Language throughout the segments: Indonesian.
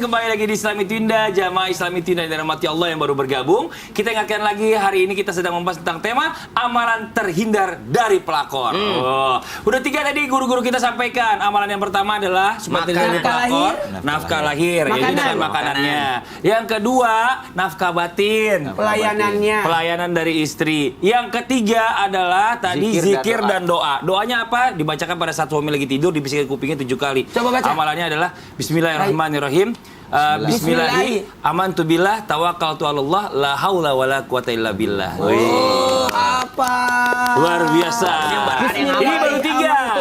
kembali lagi di Islami Tinda, Jamaah Islami Tinda yang dirahmati Allah yang baru bergabung. Kita ingatkan lagi, hari ini kita sedang membahas tentang tema amalan terhindar dari pelakor. Udah 3 tadi guru-guru kita sampaikan. Amalan yang pertama adalah supaya terhindar dari pelakor, nafkah lahir, yaitu dengan makanannya. Yang kedua, nafkah batin, pelayanan dari istri. Yang ketiga adalah tadi zikir dan doa. Doanya apa? Dibacakan pada saat suami lagi tidur, dibisikin kupingnya 7 kali. Coba baca. Amalannya adalah Bismillahirrahmanirrahim. Bismillahi amantu billah tawakkaltu 'alallah la haula wala quwata illa billah. Apa? Luar biasa. Ini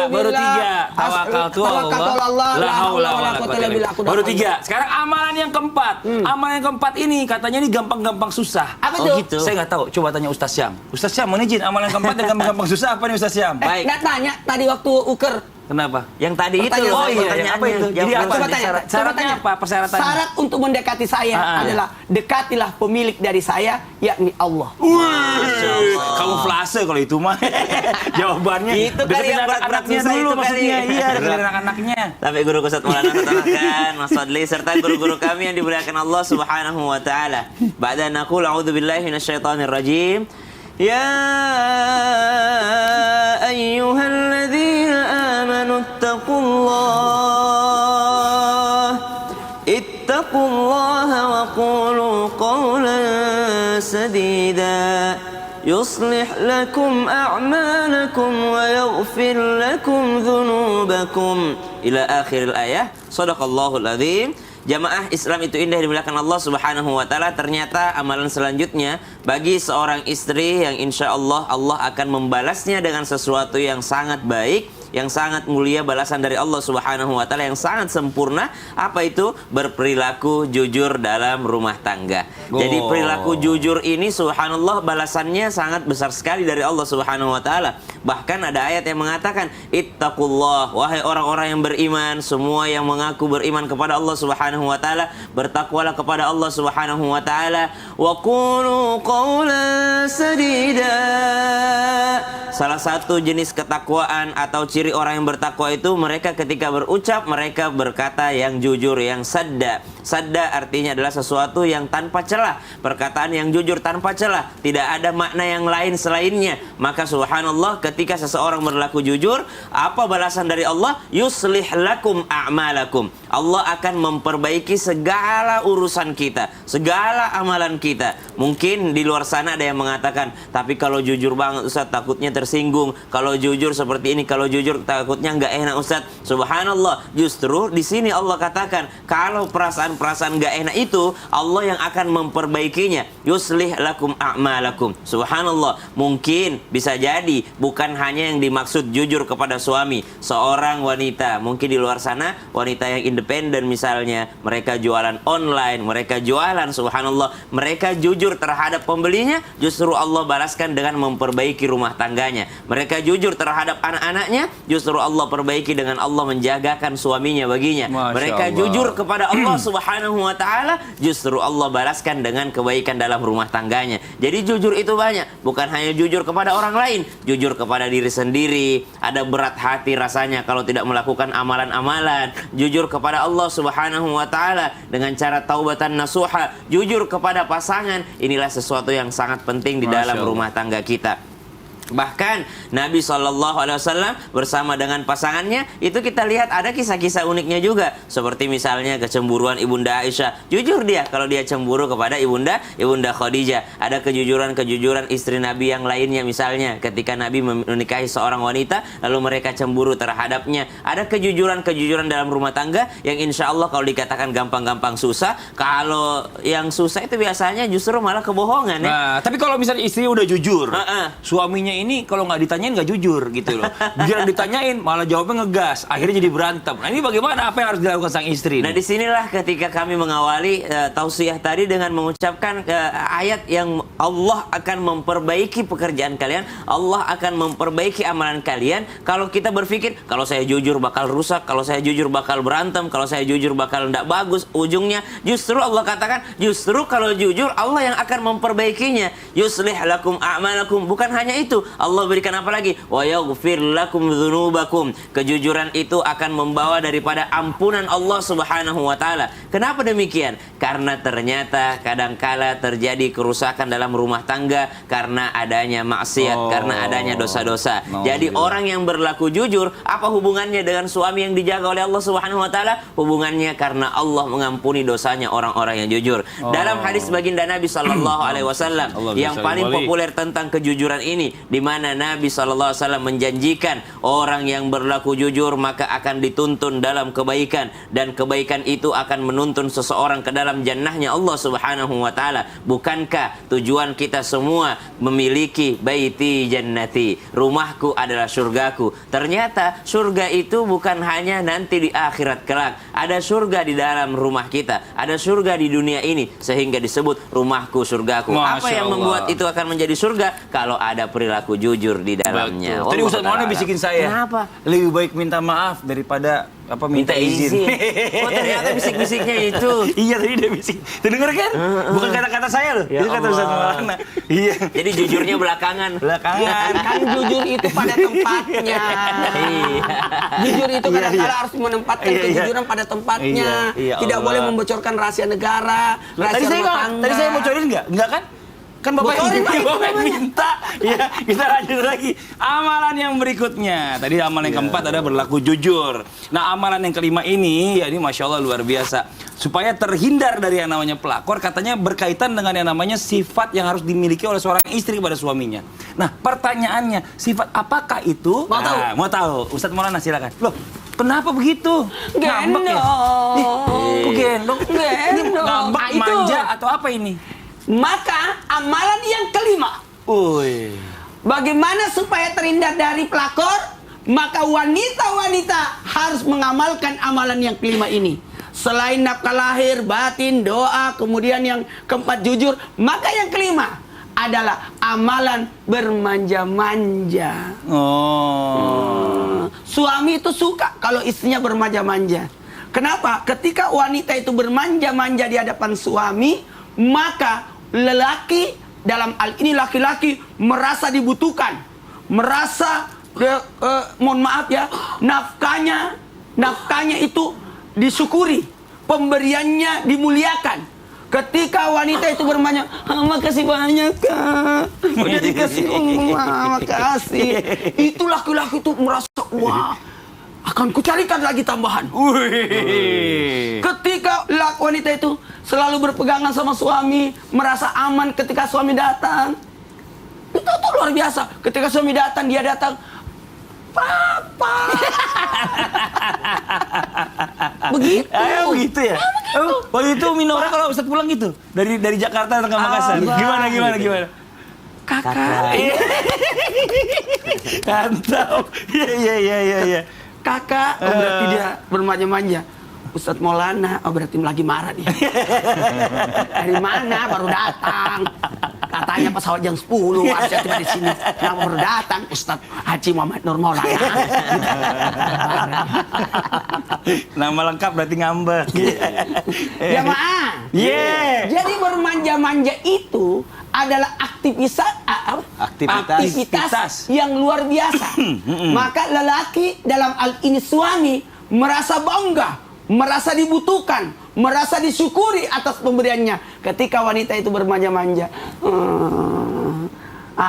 baru tiga. Tawakkaltu 'alallah la haula wala quwata illa billah. Baru 3. Sekarang amalan yang keempat. Amalan yang keempat ini katanya ini gampang-gampang susah. Apa tuh? Gitu. Saya nggak tahu. Coba tanya Ustaz Syam. Ustaz Syam, mohon izin, amalan yang keempat yang gampang-gampang susah apa nih Ustaz Syam? Baik. Nggak tanya tadi waktu uker. Kenapa? Yang tadi itu. Oh iya, apa itu? Jadi apa? Syaratnya apa? Persyaratannya? Syarat untuk mendekati saya adalah dekatilah pemilik dari saya, yakni Allah. Kamuflase kalau itu mah. Jawabannya itu kali yang anak-anaknya dulu maksudnya. Iya, deketin anak-anaknya. Tapi guru Ustaz Maulana katakan, Mas Fadli serta guru-guru kami yang dimuliakan Allah Subhanahu wa taala. Ba'da naqul a'udzubillahi minasyaitonir rajim. Ya ayyuhalladzina amanu ittaqullaha wa qulu qawlan sadida yuslih lakum a'malakum wa yaghfir lakum dhunubakum ila akhiril ayah. Shadaqallahul adzim. Jamaah Islam itu indah dimuliakan Allah Subhanahu wa taala. Ternyata amalan selanjutnya bagi seorang istri yang insya Allah Allah akan membalasnya dengan sesuatu yang sangat baik, yang sangat mulia, balasan dari Allah Subhanahu wa taala yang sangat sempurna. Apa itu? Berperilaku jujur dalam rumah tangga. Jadi perilaku jujur ini subhanallah balasannya sangat besar sekali dari Allah Subhanahu wa taala. Bahkan ada ayat yang mengatakan, ittaqullah, wahai orang-orang yang beriman, semua yang mengaku beriman kepada Allah Subhanahu wa taala, bertakwalah kepada Allah Subhanahu wa taala, wa qulu qawlan sadida. Salah satu jenis ketakwaan atau ciri orang yang bertakwa itu mereka ketika berucap mereka berkata yang jujur, yang sadda. Sadda artinya adalah sesuatu yang tanpa celah, perkataan yang jujur tanpa celah, tidak ada makna yang lain selainnya. Maka subhanallah ketika seseorang berlaku jujur, apa balasan dari Allah? Yuslih lakum a'malakum. Allah akan memperbaiki segala urusan kita, segala amalan kita. Mungkin di luar sana ada yang mengatakan, tapi kalau jujur banget Ustaz takutnya tersinggung, kalau jujur seperti ini, kalau jujur takutnya nggak enak Ustaz. Subhanallah, justru di sini Allah katakan kalau perasaan-perasaan nggak enak itu Allah yang akan memperbaikinya. Yuslih lakum a'malakum. Subhanallah, mungkin bisa jadi bukan hanya yang dimaksud jujur kepada suami. Seorang wanita mungkin di luar sana, wanita yang independen misalnya, mereka jualan online, mereka jualan, subhanallah, mereka jujur terhadap pembelinya, justru Allah balaskan dengan memperbaiki rumah tangganya. Mereka jujur terhadap anak-anaknya, justru Allah perbaiki dengan Allah menjagakan suaminya baginya. Mereka jujur kepada Allah Subhanahu wa taala, justru Allah balaskan dengan kebaikan dalam rumah tangganya. Jadi jujur itu banyak, bukan hanya jujur kepada orang lain, jujur kepada diri sendiri. Ada berat hati rasanya kalau tidak melakukan amalan-amalan. Jujur kepada Allah Subhanahu wa taala dengan cara taubatan nasuha, jujur kepada pasangan. Inilah sesuatu yang sangat penting di dalam rumah tangga kita. Bahkan Nabi SAW bersama dengan pasangannya itu kita lihat ada kisah-kisah uniknya juga. Seperti misalnya kecemburuan Ibunda Aisyah. Jujur dia kalau dia cemburu kepada Ibunda Khadijah. Ada kejujuran istri Nabi yang lainnya, misalnya ketika Nabi menikahi seorang wanita lalu mereka cemburu terhadapnya. Ada kejujuran dalam rumah tangga yang insya Allah kalau dikatakan gampang-gampang susah. Kalau yang susah itu biasanya justru malah kebohongan ya. Nah, tapi kalau misalnya istri udah jujur, suaminya ini kalau nggak ditanyain nggak jujur gitu loh. Biar ditanyain malah jawabnya ngegas, akhirnya jadi berantem. Nah ini bagaimana, apa yang harus dilakukan sang istri? Nah disinilah ketika kami mengawali tausiah tadi dengan mengucapkan ayat yang Allah akan memperbaiki pekerjaan kalian, Allah akan memperbaiki amalan kalian. Kalau kita berpikir kalau saya jujur bakal rusak, kalau saya jujur bakal berantem, kalau saya jujur bakal tidak bagus ujungnya, justru Allah katakan justru kalau jujur Allah yang akan memperbaikinya. Yuslih lakum a'malakum. Bukan hanya itu, Allah berikan apa lagi? Wa yaghfir lakum dzunubakum. Kejujuran itu akan membawa daripada ampunan Allah Subhanahu wa taala. Kenapa demikian? Karena ternyata kadangkala terjadi kerusakan dalam rumah tangga karena adanya maksiat, karena adanya dosa-dosa. Jadi orang yang berlaku jujur, apa hubungannya dengan suami yang dijaga oleh Allah Subhanahu wa taala? Hubungannya karena Allah mengampuni dosanya orang-orang yang jujur. Dalam hadis baginda Nabi sallallahu alaihi wasallam yang paling populer tentang kejujuran ini, di mana Nabi sallallahu alaihi wasallam menjanjikan orang yang berlaku jujur maka akan dituntun dalam kebaikan, dan kebaikan itu akan menuntun seseorang ke dalam jannahnya Allah Subhanahu wa taala. Bukankah tujuan kita semua memiliki baiti jannati, rumahku adalah surgaku? Ternyata surga itu bukan hanya nanti di akhirat kelak. Ada surga di dalam rumah kita, ada surga di dunia ini, sehingga disebut rumahku surgaku. Apa yang membuat itu akan menjadi surga? Kalau ada perilaku jujur di dalamnya. Tadi Ustaz Maulana bisikin saya. Kenapa? Lebih baik minta maaf daripada minta izin. Oh, ternyata bisik-bisiknya itu. Iya, tadi dia bisik. Tuh denger kan? Bukan kata-kata saya loh. Ya itu kata Ustaz Maulana. Iya. Jadi jujurnya belakangan. Kan jujur itu pada tempatnya. Jujur itu kadang-kadang harus menempatkan kejujuran pada tempatnya. Tidak boleh membocorkan rahasia negara, rahasia rumah tangga. Tadi saya bocorin nggak? Enggak kan? Kan Bapak yang minta. Ya, kita lanjut lagi. Amalan yang berikutnya. Tadi amalan yang keempat ada berlaku jujur. Nah, amalan yang kelima ini, ya ini Masya Allah luar biasa. Supaya terhindar dari yang namanya pelakor, katanya berkaitan dengan yang namanya sifat yang harus dimiliki oleh seorang istri pada suaminya. Nah, pertanyaannya, sifat apakah itu? Mau tahu. Ustadz Maulana silakan. Loh, kenapa begitu? Gendong. Ya? Kok gendong? Ini ngambek, manja atau apa ini? Maka amalan yang kelima, bagaimana supaya terhindar dari pelakor? Maka wanita-wanita harus mengamalkan amalan yang kelima ini. Selain nafkah lahir, batin, doa, kemudian yang keempat jujur, maka yang kelima adalah amalan bermanja-manja. Suami itu suka kalau istrinya bermanja-manja. Kenapa? Ketika wanita itu bermanja-manja di hadapan suami, maka lelaki, dalam hal ini laki-laki, merasa dibutuhkan, merasa mohon maaf ya, nafkahnya itu disyukuri, pemberiannya dimuliakan. Ketika wanita itu bermanja, makasih banyak kak, udah dikasih makasih, itu laki-laki itu merasa wah, akan kucarikan lagi tambahan. Ketika wanita itu selalu berpegangan sama suami, merasa aman ketika suami datang, itu tuh luar biasa. Ketika suami datang, dia datang, papa. Begitu. Begitu ya. Waktu itu Minora kalau Ustadz pulang gitu dari Jakarta atau ke Makassar. Gimana? Kakak. Mantap. Iya. Kakak, berarti dia bermanja-manja. Ustadz Maulana, berarti lagi marah dia. Dari mana baru datang? Katanya pesawat jam 10 harusnya tiba di sini. Kenapa baru datang? Ustadz Haji Muhammad Nur Maulana. Nama lengkap berarti ngambek. Jamaah. Jadi bermanja-manja itu adalah aktivitas yang luar biasa. Maka lelaki, dalam hal ini suami, merasa bangga, merasa dibutuhkan, merasa disyukuri atas pemberiannya. Ketika wanita itu bermanja-manja,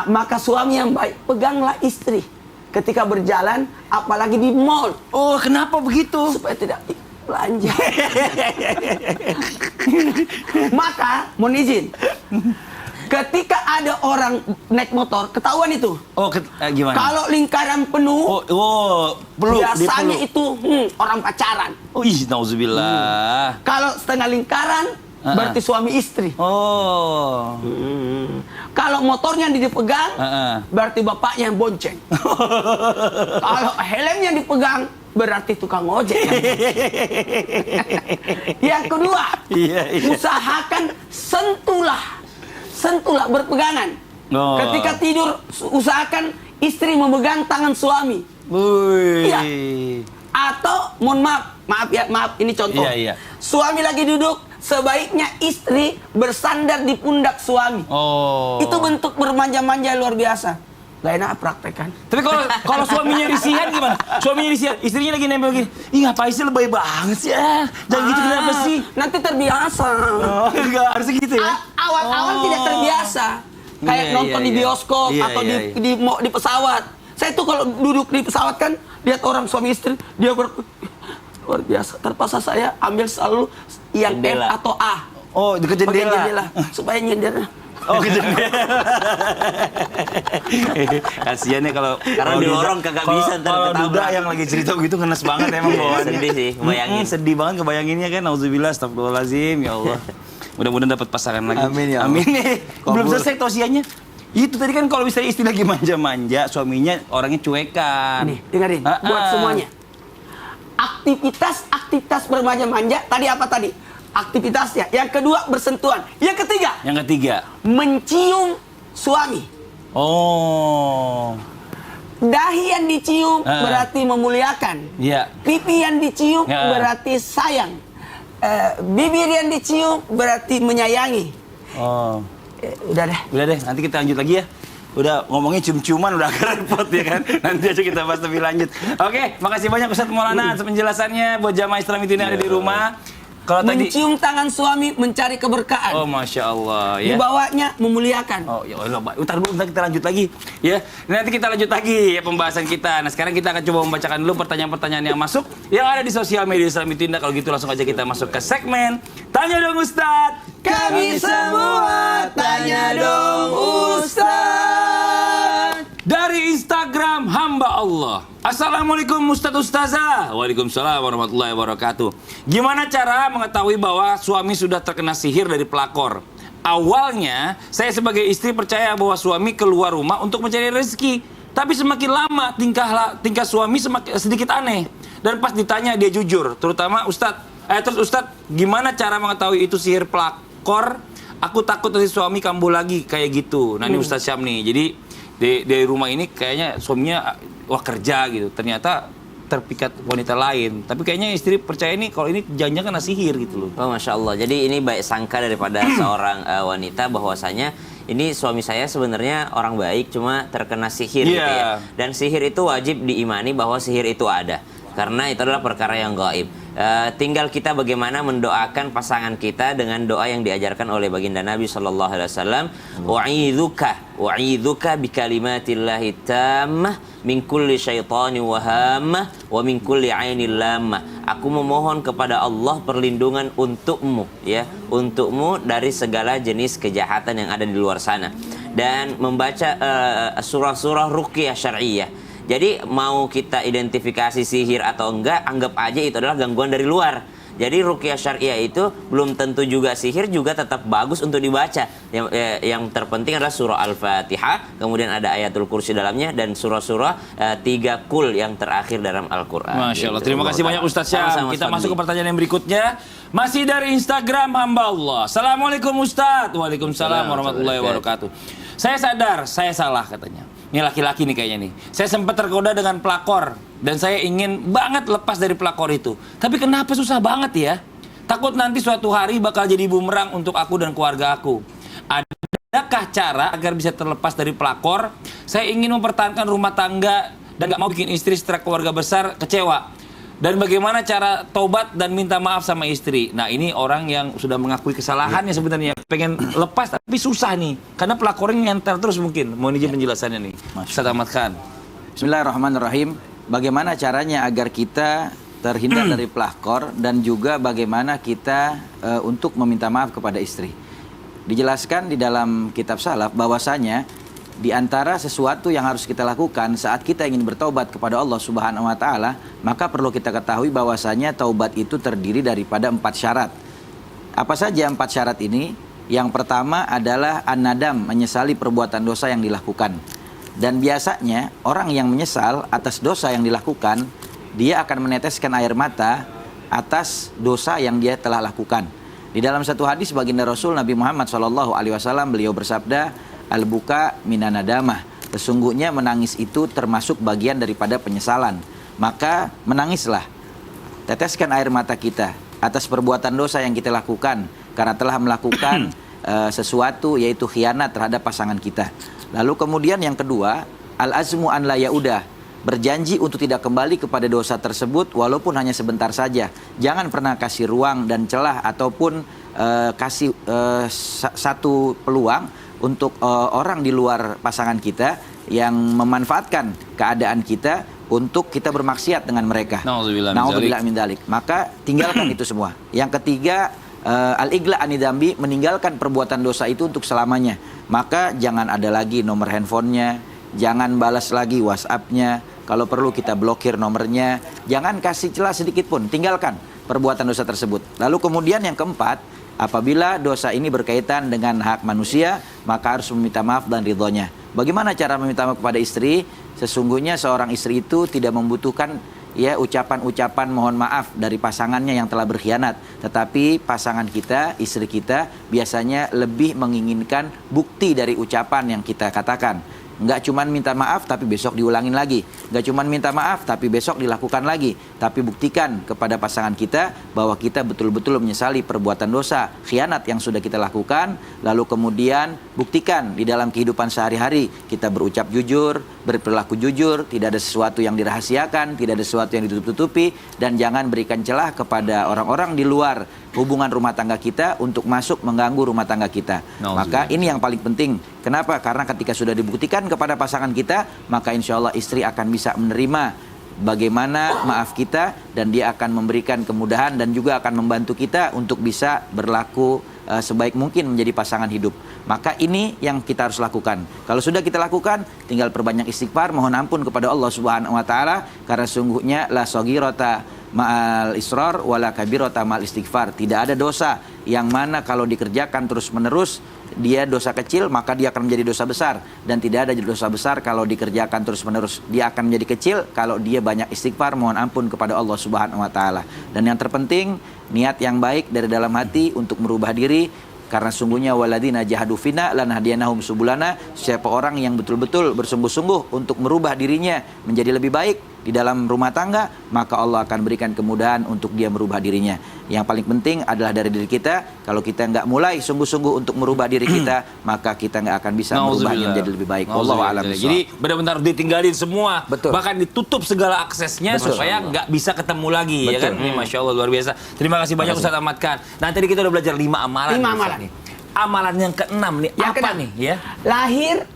maka suami yang baik, peganglah istri ketika berjalan, apalagi di mall. Oh, kenapa begitu? Supaya tidak belanja. Maka, mohon izin, ketika ada orang naik motor, ketahuan itu. Gimana? Kalau lingkaran penuh, peluk, biasanya itu orang pacaran. Nauzubillah. Kalau setengah lingkaran, berarti suami istri. Kalau motornya dipegang, berarti bapaknya yang bonceng. Kalau helmnya dipegang, berarti tukang ojek. Yang kedua, usahakan sentuhlah berpegangan. Ketika tidur, usahakan istri memegang tangan suami. Iya. Atau mohon maaf ini contoh. Suami lagi duduk, sebaiknya istri bersandar di pundak suami. Itu bentuk bermanja-manja luar biasa. Gak enak praktekan. Tapi kalau suaminya risihan gimana? Suaminya risihan, istrinya lagi nempel gini. Ih ngapain sih lebay banget sih? Jangan gitu kenapa sih? Nanti terbiasa. Oh, enggak harus gitu ya. Awal-awal tidak terbiasa. Kayak Iya, nonton iya, di iya. bioskop Iya, atau iya, di pesawat. Saya tuh kalau duduk di pesawat kan lihat orang suami istri dia luar biasa. Terpaksa saya ambil selalu yang Jendela. F atau A. Oh, deket Pakai jendela. supaya nyendernya. Oh, ke jendela. Kasian ya kalau Karena di lorong kagak bisa ntar kalau ketabrak. Duda yang lagi cerita begitu ngenes banget emang bawaannya. Sedih sih, bayangin. Sedih banget kebayanginnya kan. Nauzubillah, astagfirullahalazim, ya Allah. Mudah-mudahan dapat pasangan lagi. Amin, ya Allah. Amin nih. Belum Kabul. selesai tausiahnya. Itu tadi kan kalau misalnya istri lagi manja-manja, suaminya orangnya cuekan. Nih, dengerin buat semuanya. Aktivitas bermanja-manja tadi apa tadi? Aktivitasnya. Yang kedua bersentuhan. Yang ketiga Yang ketiga. mencium suami. Oh. Dahi yang dicium berarti memuliakan. Iya. Pipi yang dicium Ya. berarti sayang. Bibir yang dicium berarti menyayangi. Oh. Udah deh. Udah deh, nanti kita lanjut lagi ya. Udah ngomongin cium-ciuman udah agak repot ya kan. Nanti aja kita bahas lebih lanjut. Oke, makasih banyak Ustadz Maulana atas penjelasannya buat jamaah Islam itu yang ada di rumah. Kalau tadi Mencium tangan suami mencari keberkahan. oh masya Allah ya. Dibawanya memuliakan. Oh ya Allah, ntar dulu kita lanjut lagi ya. Nanti kita lanjut lagi ya pembahasan kita. Nah sekarang kita akan coba membacakan dulu pertanyaan-pertanyaan yang masuk yang ada di sosial media Islam itu Indah. Kalau gitu langsung aja kita masuk ke segmen Tanya Dong Ustadz. Kami semua tanya dong Ustaz. Dari Instagram hamba Allah. Assalamualaikum Ustadz Ustazah. Waalaikumsalam warahmatullahi wabarakatuh. Gimana cara mengetahui bahwa suami sudah terkena sihir dari pelakor? Awalnya saya sebagai istri percaya bahwa suami keluar rumah untuk mencari rezeki. Tapi semakin lama tingkah suami semakin sedikit aneh. Dan pas ditanya dia jujur. Terutama terus Ustadz gimana cara mengetahui itu sihir pelakor? Aku takut nanti suami kambuh lagi kayak gitu. Nah ini Ustadz Syam nih. Jadi dari rumah ini kayaknya suaminya wah kerja gitu. Ternyata terpikat wanita lain. Tapi kayaknya istri percaya nih kalau ini jangan-jangan kena sihir gitu loh. Oh Masya Allah. Jadi ini baik sangka daripada seorang wanita bahwasanya ini suami saya sebenarnya orang baik cuma terkena sihir gitu ya. Dan sihir itu wajib diimani bahwa sihir itu ada. Karena itu adalah perkara yang gaib. Tinggal kita bagaimana mendoakan pasangan kita dengan doa yang diajarkan oleh baginda Nabi Sallallahu Alaihi Wasallam. Wa'idzuka bikalimatillahi tammah min kulli syaitani wahammah wa min kulli ainil lammah. Aku memohon kepada Allah perlindungan untukmu ya, untukmu dari segala jenis kejahatan yang ada di luar sana. Dan membaca surah-surah ruqyah syar'iyyah. Jadi mau kita identifikasi sihir atau enggak, anggap aja itu adalah gangguan dari luar. Jadi ruqyah syariah itu belum tentu juga sihir, juga tetap bagus untuk dibaca. Yang terpenting adalah surah Al-Fatihah, kemudian ada ayatul kursi dalamnya, dan surah-surah 3 kul yang terakhir dalam Al-Quran. Masya Allah. Terima kasih banyak Ustadz Syam. Kita masuk ke pertanyaan yang berikutnya. Masih dari Instagram hamba Allah. Assalamualaikum Ustadz. Waalaikumsalam warahmatullahi wabarakatuh. Saya sadar, saya salah katanya. Ini laki-laki nih kayaknya nih. Saya sempat tergoda dengan pelakor. Dan saya ingin banget lepas dari pelakor itu. Tapi kenapa susah banget ya? Takut nanti suatu hari bakal jadi bumerang untuk aku dan keluarga aku. Adakah cara agar bisa terlepas dari pelakor? Saya ingin mempertahankan rumah tangga dan gak mau bikin istri setelah keluarga besar kecewa. Dan bagaimana cara tobat dan minta maaf sama istri? Nah ini orang yang sudah mengakui kesalahannya sebenarnya. Pengen lepas tapi susah nih. Karena pelakornya nyantel terus mungkin. Mohon izin penjelasannya nih. Ustaz Ahmad Khan. Bismillahirrahmanirrahim. Bagaimana caranya agar kita terhindar dari pelakor dan juga bagaimana kita untuk meminta maaf kepada istri? Dijelaskan di dalam kitab salaf bahwasanya di antara sesuatu yang harus kita lakukan saat kita ingin bertaubat kepada Allah Subhanahu wa taala, maka perlu kita ketahui bahwasanya taubat itu terdiri daripada 4 syarat. Apa saja 4 syarat ini? Yang pertama adalah an-nadam, menyesali perbuatan dosa yang dilakukan. Dan biasanya orang yang menyesal atas dosa yang dilakukan, dia akan meneteskan air mata atas dosa yang dia telah lakukan. Di dalam satu hadis baginda Rasul Nabi Muhammad SAW, beliau bersabda, al-buka minanadamah. Sesungguhnya menangis itu termasuk bagian daripada penyesalan. Maka menangislah. Teteskan air mata kita atas perbuatan dosa yang kita lakukan karena telah melakukan sesuatu yaitu khianat terhadap pasangan kita. Lalu kemudian yang kedua, al-azmu an la yaudah, berjanji untuk tidak kembali kepada dosa tersebut walaupun hanya sebentar saja. Jangan pernah kasih ruang dan celah ataupun kasih satu peluang untuk orang di luar pasangan kita yang memanfaatkan keadaan kita untuk kita bermaksiat dengan mereka. Na'udzubillah min dzalik. Maka tinggalkan itu semua. Yang ketiga, al-igla anidambi, meninggalkan perbuatan dosa itu untuk selamanya. Maka jangan ada lagi nomor handphonenya, jangan balas lagi WhatsApp-nya. Kalau perlu kita blokir nomornya. Jangan kasih celah sedikit pun. Tinggalkan perbuatan dosa tersebut. Lalu kemudian yang keempat, apabila dosa ini berkaitan dengan hak manusia, maka harus meminta maaf dan ridhonya. Bagaimana cara meminta maaf kepada istri? Sesungguhnya seorang istri itu tidak membutuhkan ucapan-ucapan mohon maaf dari pasangannya yang telah berkhianat, tetapi pasangan kita, istri kita biasanya lebih menginginkan bukti dari ucapan yang kita katakan. Nggak cuman minta maaf tapi besok diulangin lagi. Nggak cuman minta maaf tapi besok dilakukan lagi. Tapi buktikan kepada pasangan kita bahwa kita betul-betul menyesali perbuatan dosa, khianat yang sudah kita lakukan. Lalu kemudian buktikan di dalam kehidupan sehari-hari kita berucap jujur, berperilaku jujur, tidak ada sesuatu yang dirahasiakan, tidak ada sesuatu yang ditutup-tutupi, dan jangan berikan celah kepada orang-orang di luar hubungan rumah tangga kita untuk masuk mengganggu rumah tangga kita. Maka ini yang paling penting. Kenapa? Karena ketika sudah dibuktikan kepada pasangan kita, maka insya Allah istri akan bisa menerima bagaimana maaf kita, dan dia akan memberikan kemudahan dan juga akan membantu kita untuk bisa berlaku sebaik mungkin menjadi pasangan hidup. Maka ini yang kita harus lakukan. Kalau sudah kita lakukan, tinggal perbanyak istighfar, mohon ampun kepada Allah Subhanahu wa taala, karena sungguhnya la saghirata ma'al israr wala kabirata ma'al istighfar. Tidak ada dosa yang mana kalau dikerjakan terus-menerus dia dosa kecil, maka dia akan menjadi dosa besar, dan tidak ada dosa besar kalau dikerjakan terus-menerus. Dia akan menjadi kecil kalau dia banyak istighfar, mohon ampun kepada Allah Subhanahu wa taala. Dan yang terpenting, niat yang baik dari dalam hati untuk merubah diri, karena sungguhnya waladina jahadu fina lanahdiyanahum subulana. Siapa orang yang betul-betul bersungguh-sungguh untuk merubah dirinya menjadi lebih baik di dalam rumah tangga, maka Allah akan berikan kemudahan untuk dia merubah dirinya. Yang paling penting adalah dari diri kita. Kalau kita nggak mulai sungguh-sungguh untuk merubah diri kita, maka kita nggak akan bisa merubahnya menjadi lebih baik. Wallahu a'lam bishawab. Jadi benar-benar ditinggalin semua, Betul. bahkan ditutup segala aksesnya supaya nggak bisa ketemu lagi. Ya kan? Ini Masya Allah luar biasa. Terima kasih banyak Ustaz Ahmad Khan. Nah tadi kita udah belajar 5 amalan. 5 amalan. Nih. Amalan yang keenam nih, Yang apa keenam. nih ya?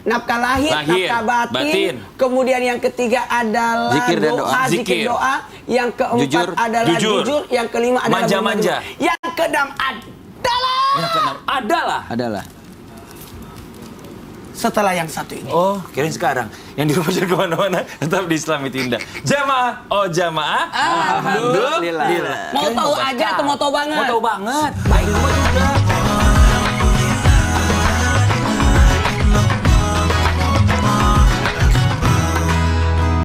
Nafkah lahir, nafkah batin. Kemudian yang ketiga adalah Zikir dan doa. zikir doa. Yang keempat Jujur. adalah jujur. Yang kelima adalah Manja-manja. Yang keenam adalah Yang keenam adalah. setelah yang satu ini. Oh, kirain sekarang. Yang di rumah jangan kemana-mana, tetap di Islam itu indah. Jamaah, oh jamaah. Alhamdulillah. Alhamdulillah. Mau tahu aja atau mau tahu banget? Mau tahu banget. Baik, di rumah juga.